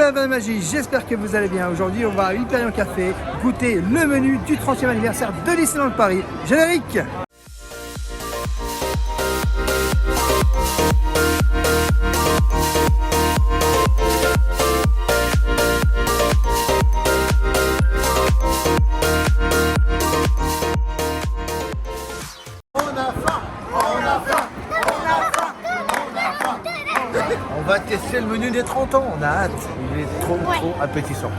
la magie, j'espère que vous allez bien. Aujourd'hui, on va à Hyperion Café goûter le menu du 30e anniversaire de Disneyland Paris. Générique! On va tester le menu des 30 ans, on a hâte. Il est trop appétissant.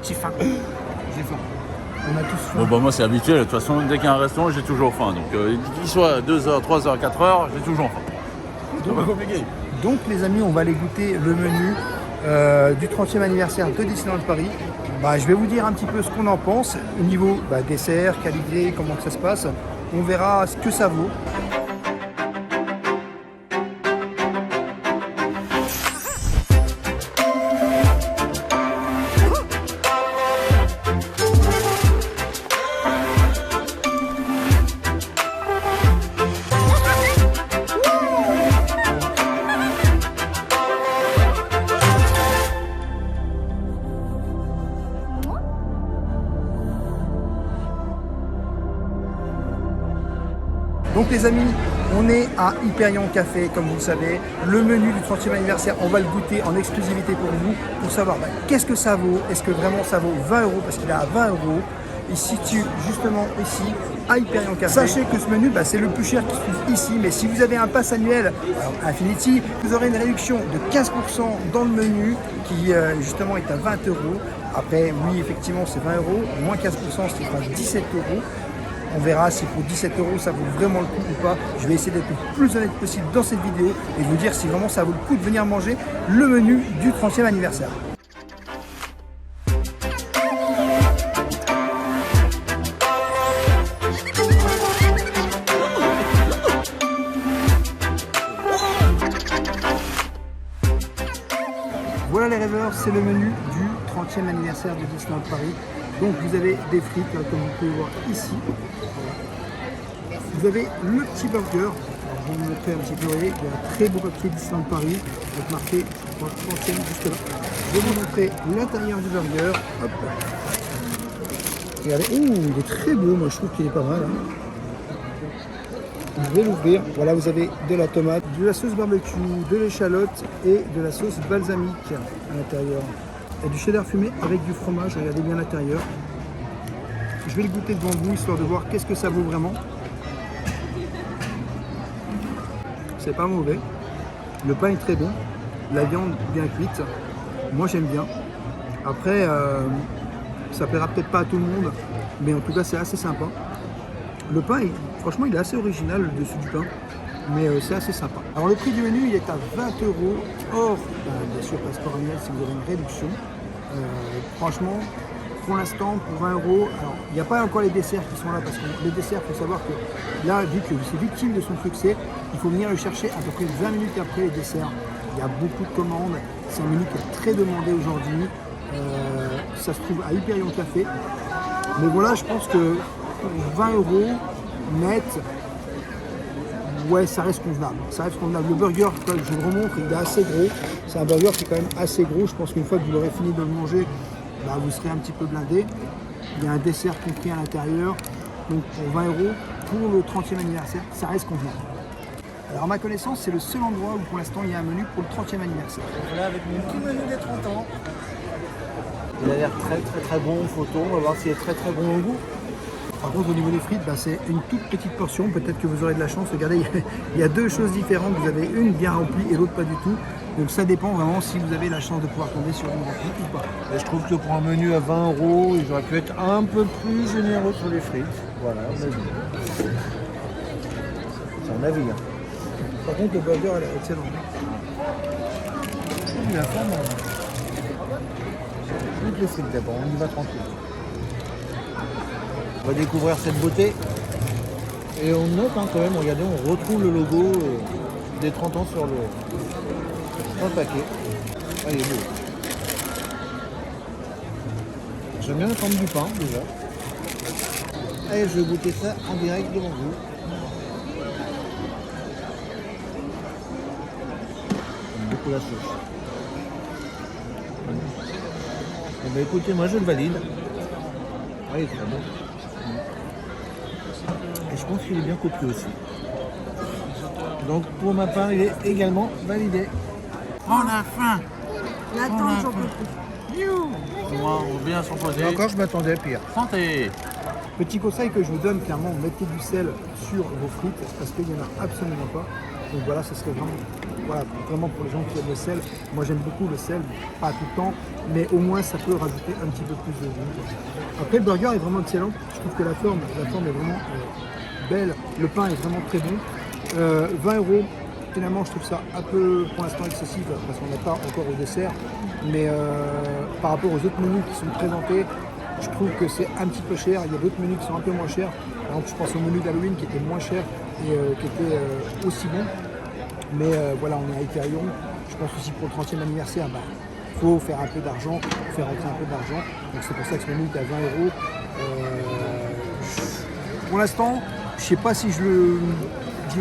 J'ai faim. On a tous faim. Bon, bah, moi c'est habituel, de toute façon dès qu'il y a un restaurant j'ai toujours faim. Donc qu'il soit 2h, 3h, 4h, j'ai toujours faim. C'est pas compliqué. Donc les amis, on va aller goûter le menu du 30e anniversaire de Disneyland Paris. Je vais vous dire un petit peu ce qu'on en pense au niveau dessert, qualité, comment que ça se passe. On verra ce que ça vaut. Donc les amis, on est à Hyperion Café, comme vous le savez. Le menu du 30e anniversaire, on va le goûter en exclusivité pour vous, pour savoir qu'est-ce que ça vaut. Est-ce que vraiment ça vaut 20 €, parce qu'il est à 20 €. Il se situe justement ici, à Hyperion Café. Sachez que ce menu, c'est le plus cher qui se trouve ici, mais si vous avez un pass annuel, alors Infinity, vous aurez une réduction de 15% dans le menu, qui justement est à 20 €. Après, oui, effectivement, c'est 20 €, moins 15%, ce qui fera 17 €. On verra si pour 17 € ça vaut vraiment le coup ou pas. Je vais essayer d'être le plus honnête possible dans cette vidéo et vous dire si vraiment ça vaut le coup de venir manger le menu du 30e anniversaire. Voilà les rêveurs, c'est le menu du 30e anniversaire de Disneyland Paris. Donc vous avez des frites, comme vous pouvez voir ici. Vous avez le petit burger. Alors, je vais vous montrer un petit peu, vous voyez, il y a un très beau papier Disneyland Paris, avec marqué 30e juste là. Je vais vous montrer l'intérieur du burger. Hop. Regardez, il est très beau, moi je trouve qu'il est pas mal. Je vais l'ouvrir. Voilà, vous avez de la tomate, de la sauce barbecue, de l'échalote et de la sauce balsamique à l'intérieur. Et du cheddar fumé avec du fromage, regardez bien l'intérieur. Je vais le goûter devant vous, histoire de voir qu'est-ce que ça vaut vraiment. C'est pas mauvais. Le pain est très bon. La viande bien cuite. Moi j'aime bien. Après, ça plaira peut-être pas à tout le monde, mais en tout cas c'est assez sympa. Le pain, franchement, il est assez original, le dessus du pain, mais c'est assez sympa. Alors le prix du menu, il est à 20 €, hors, bien sûr, passeport annuel si vous avez une réduction. Franchement, pour l'instant, pour 20 €, alors il n'y a pas encore les desserts qui sont là, parce que les desserts, il faut savoir que là, vu que c'est victime de son succès, il faut venir le chercher à peu près 20 minutes après les desserts. Il y a beaucoup de commandes, c'est un menu qui est très demandé aujourd'hui. Ça se trouve à Hyperion Café. Mais voilà, je pense que pour 20 € net, ouais, ça reste convenable. Ça reste convenable. Le burger, je vous le remontre, il est assez gros. C'est un burger qui est quand même assez gros. Je pense qu'une fois que vous aurez fini de le manger, vous serez un petit peu blindé. Il y a un dessert compris à l'intérieur. Donc pour 20 € pour le 30e anniversaire, ça reste convenable. Alors à ma connaissance, c'est le seul endroit où pour l'instant il y a un menu pour le 30e anniversaire. Voilà, avec mon petit menu des 30 ans. Il a l'air très bon en photo, on va voir s'il est très bon au goût. Par contre, au niveau des frites, c'est une toute petite portion. Peut-être que vous aurez de la chance. Regardez, il y a deux choses différentes. Vous avez une bien remplie et l'autre pas du tout. Donc ça dépend vraiment si vous avez la chance de pouvoir tomber sur une remplie ou pas. Et je trouve que pour un menu à 20 €, ils auraient pu être un peu plus généreux sur les frites. Voilà, c'est un avis. Par contre, le burger, elle est excellent. Il a faim, toutes les frites d'abord, on y va tranquille. On va découvrir cette beauté. Et on note quand même, regardez, on retrouve le logo des 30 ans sur le paquet. Ah, il est beau. J'aime bien la forme du pain déjà. Allez, je vais goûter ça en direct devant vous. que la sauce. Eh ben, écoutez, moi je le valide. Ah, il est très bon. Et je pense qu'il est bien copieux aussi. Donc pour ma part, il est également validé. On a faim. L'attente, j'en peux plus. Moi, on vient sur côté. Et encore, je m'attendais à pire. Santé. Petit conseil que je vous donne, clairement, mettez du sel sur vos frites parce qu'il n'y en a absolument pas. Donc voilà, ce serait vraiment pour les gens qui aiment le sel. Moi j'aime beaucoup le sel, pas tout le temps, mais au moins ça peut rajouter un petit peu plus de goût. Après le burger est vraiment excellent. Je trouve que la forme est vraiment belle. Le pain est vraiment très bon. 20 €. Finalement, je trouve ça un peu, pour l'instant, excessif parce qu'on n'est pas encore au dessert. Mais par rapport aux autres menus qui sont présentés, je trouve que c'est un petit peu cher. Il y a d'autres menus qui sont un peu moins chers. Par exemple, je pense au menu d'Halloween qui était moins cher et qui était aussi bon. Mais voilà, on est à Hyperion. Je pense aussi pour le 30e anniversaire, il faut faire un peu d'argent, faire rentrer un peu d'argent. Donc c'est pour ça que ce menu est à 20 €. Pour l'instant, je ne sais pas si je le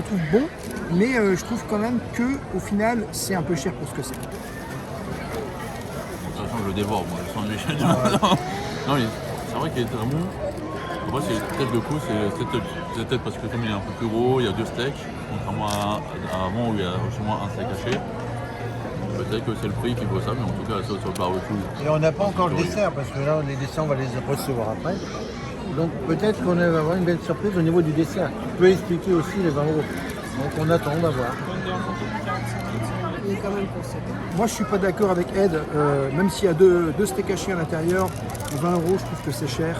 trouve bon, mais je trouve quand même qu'au final, c'est un peu cher pour ce que c'est. De toute façon, je le dévore, moi, le sandwich. Non, c'est vrai qu'il est très bon. Après, c'est peut-être le coup, c'est peut-être parce que comme il est un peu plus gros, il y a 2 steaks, contrairement à avant où il y a seulement un steak haché. Peut-être que c'est le prix qui vaut ça, mais en tout cas, la sauce au barbecue. Et on n'a pas encore le dessert, parce que là, les desserts, on va les recevoir après. Donc peut-être qu'on va avoir une belle surprise au niveau du dessert, qui peut expliquer aussi les 20 €. Donc on attend, on va voir. Il est quand même conséquent. Moi, je suis pas d'accord avec Ed, même s'il y a deux steaks hachés à l'intérieur, 20 €, je trouve que c'est cher.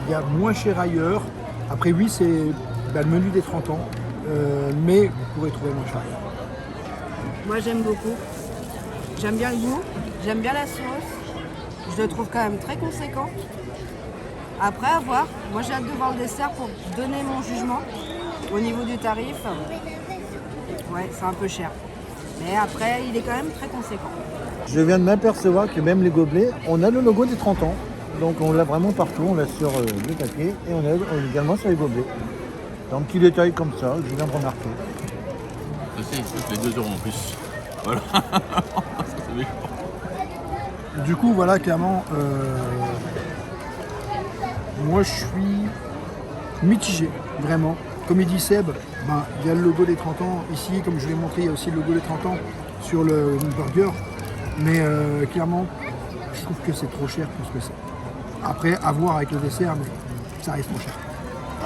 Il y a moins cher ailleurs. Après, oui, c'est le menu des 30 ans, mais vous pourrez trouver moins cher ailleurs. Moi, j'aime beaucoup. J'aime bien le goût, j'aime bien la sauce. Je le trouve quand même très conséquent. Après, à voir. Moi, j'ai hâte de voir le dessert pour donner mon jugement. Au niveau du tarif, ouais, c'est un peu cher. Mais après, il est quand même très conséquent. Je viens de m'apercevoir que même les gobelets, on a le logo des 30 ans. Donc on l'a vraiment partout, on l'a sur le papier et on l'a également sur les gobelets. Donc petit détail comme ça, je viens de remarquer. Ceci, les 2 € en plus. Voilà. Ça, c'est méchant. Du coup, voilà, clairement, moi, je suis mitigé, vraiment. Comme il dit Seb, il y a le logo des 30 ans. Ici, comme je l'ai montré, il y a aussi le logo des 30 ans sur le burger. Mais clairement, je trouve que c'est trop cher pour ce que c'est. Après, à voir avec le dessert, mais ça reste trop cher.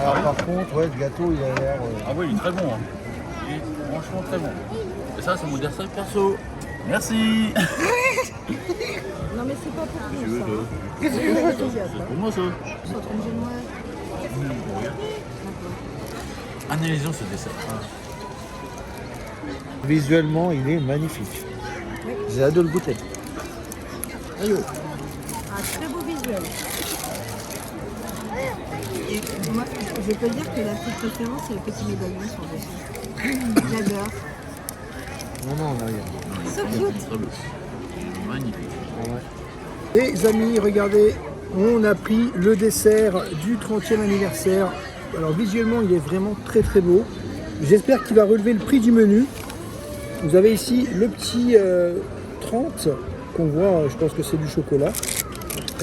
Alors par contre, ouais, le gâteau il a l'air... Ah oui, il est très bon. Il est franchement très bon. Et ça, c'est mon dessert perso. Merci. Non, mais c'est pas pour Tu nous, veux ça. que... C'est pour moi ça. Je suis en train de dire, ouais. Analysons ce dessert. Visuellement, il est magnifique. Oui. J'ai hâte de le goûter. Un très beau visuel. Et moi, je peux dire que la petite préférence, c'est le petit médaillon sur le dessus. J'adore. Non, là, il y a... So cute. Très beau. Magnifique. Les amis, regardez, on a pris le dessert du 30e anniversaire. Alors visuellement, il est vraiment très très beau. J'espère qu'il va relever le prix du menu. Vous avez ici le petit 30 qu'on voit, je pense que c'est du chocolat.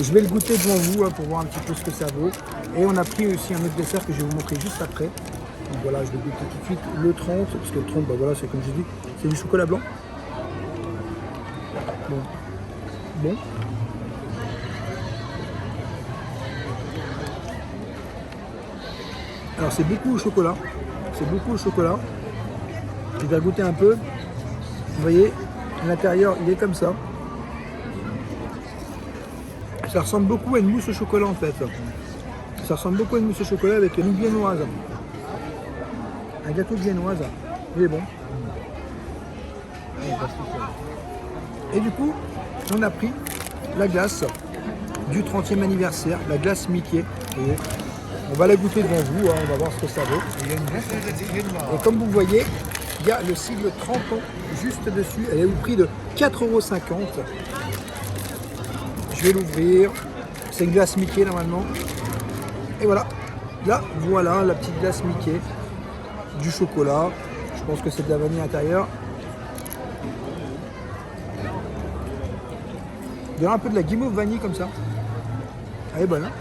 Je vais le goûter devant vous pour voir un petit peu ce que ça vaut. Et on a pris aussi un autre dessert que je vais vous montrer juste après. Donc voilà, je vais goûter tout de suite le 30, parce que le 30, voilà, c'est comme j'ai dit, c'est du chocolat blanc. Bon. Alors c'est beaucoup au chocolat. Je vais goûter un peu. Vous voyez, l'intérieur, il est comme ça. Ça ressemble beaucoup à une mousse au chocolat en fait. Ça ressemble beaucoup à une mousse au chocolat avec une viennoise. Un gâteau de viennoise. Il est bon. Et du coup, on a pris la glace du 30e anniversaire, la glace Mickey. Et on va la goûter devant vous, on va voir ce que ça vaut. Et comme vous voyez, il y a le sigle 30 ans juste dessus. Elle est au prix de 4,50 €. Je vais l'ouvrir. C'est une glace Mickey normalement. Et voilà. Là, voilà la petite glace Mickey. Du chocolat. Je pense que c'est de la vanille à l'intérieur. Il y a un peu de la guimauve vanille comme ça. Elle est bonne. Hein,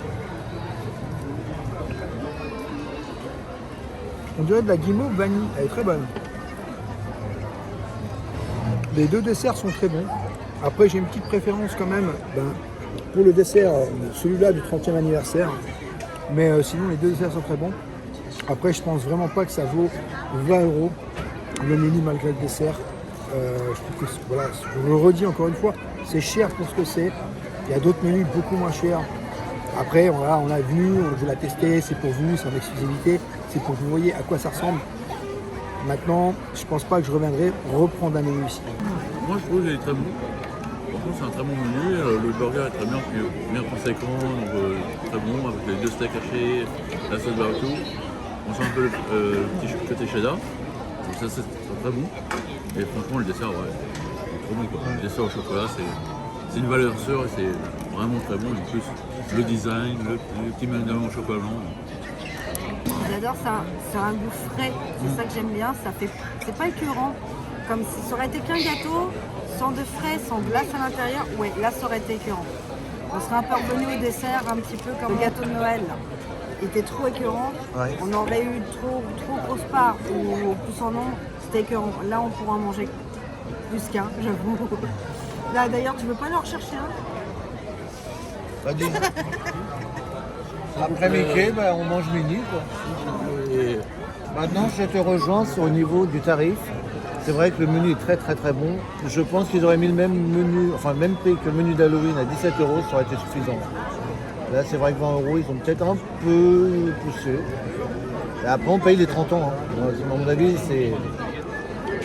on dirait de la guimauve vanille. Elle est très bonne. Les deux desserts sont très bons. Après, j'ai une petite préférence quand même pour le dessert, celui-là du 30e anniversaire. Mais sinon, les deux desserts sont très bons. Après, je pense vraiment pas que ça vaut 20 € le menu malgré le dessert. Je trouve que, voilà, je le redis encore une fois, c'est cher pour ce que c'est. Il y a d'autres menus beaucoup moins chers. Après, on l'a vu, on vous l'a testé, c'est pour vous, c'est en exclusivité, c'est pour que vous voyez à quoi ça ressemble. Maintenant, je pense pas que je reviendrai reprendre un menu ici. Moi, je trouve qu'il est très bon. Franchement, c'est un très bon menu. Le burger est très bien conséquent, donc très bon, avec les 2 steaks hachés, la sauce barbecue. On sent un peu le petit côté cheddar. Donc ça, c'est très bon. Et franchement, le dessert, ouais, c'est trop bon, quoi. Le dessert au chocolat, c'est une valeur sûre et c'est vraiment très bon. En plus, le design, le petit médaillon au chocolat blanc. J'adore ça, c'est un goût frais, c'est ça que j'aime bien, c'est pas écœurant. Comme si ça aurait été qu'un gâteau, sans de frais, sans glace à l'intérieur, ouais, là ça aurait été écœurant. On serait un peu revenu au dessert, un petit peu comme le gâteau de Noël. Il était trop écœurant, Ouais. on aurait eu trop grosse part, ou plus en nombre, c'était écœurant. Là on pourra en manger plus qu'un, j'avoue. Là d'ailleurs, tu veux pas leur chercher un? Pas dit. Après Mickey, on mange mini, quoi. Et Maintenant, je te rejoins sur le niveau du tarif. C'est vrai que le menu est très très bon. Je pense qu'ils auraient mis le même menu, enfin le même prix que le menu d'Halloween à 17 €, ça aurait été suffisant. Là, c'est vrai que 20 €, ils ont peut-être un peu poussé. Et après, on paye les 30 ans. Hein. À mon avis, c'est...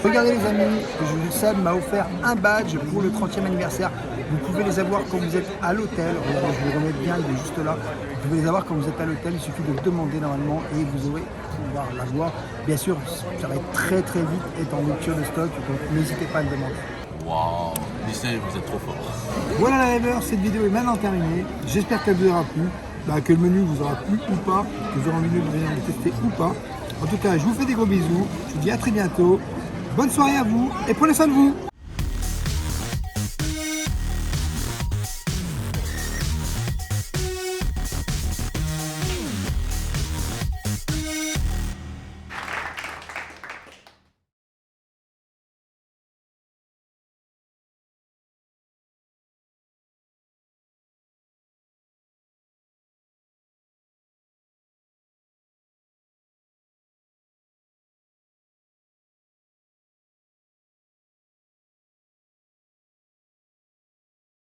Regardez les amis, Seb m'a offert un badge pour le 30e anniversaire. Vous pouvez les avoir quand vous êtes à l'hôtel. Regardez, je vous le remets bien, il est juste là. Vous pouvez les avoir quand vous êtes à l'hôtel, il suffit de le demander normalement et vous aurez pouvoir l'avoir. Bien sûr, ça va être très vite étant rupture de stock, donc n'hésitez pas à le demander. waouh, Disney, vous êtes trop fort. Voilà la rêveur, cette vidéo est maintenant terminée. J'espère qu'elle vous aura plu, que le menu vous aura plu ou pas, que vous aurez envie de venir le tester ou pas. En tout cas, je vous fais des gros bisous. Je vous dis à très bientôt. Bonne soirée à vous et prenez soin de vous.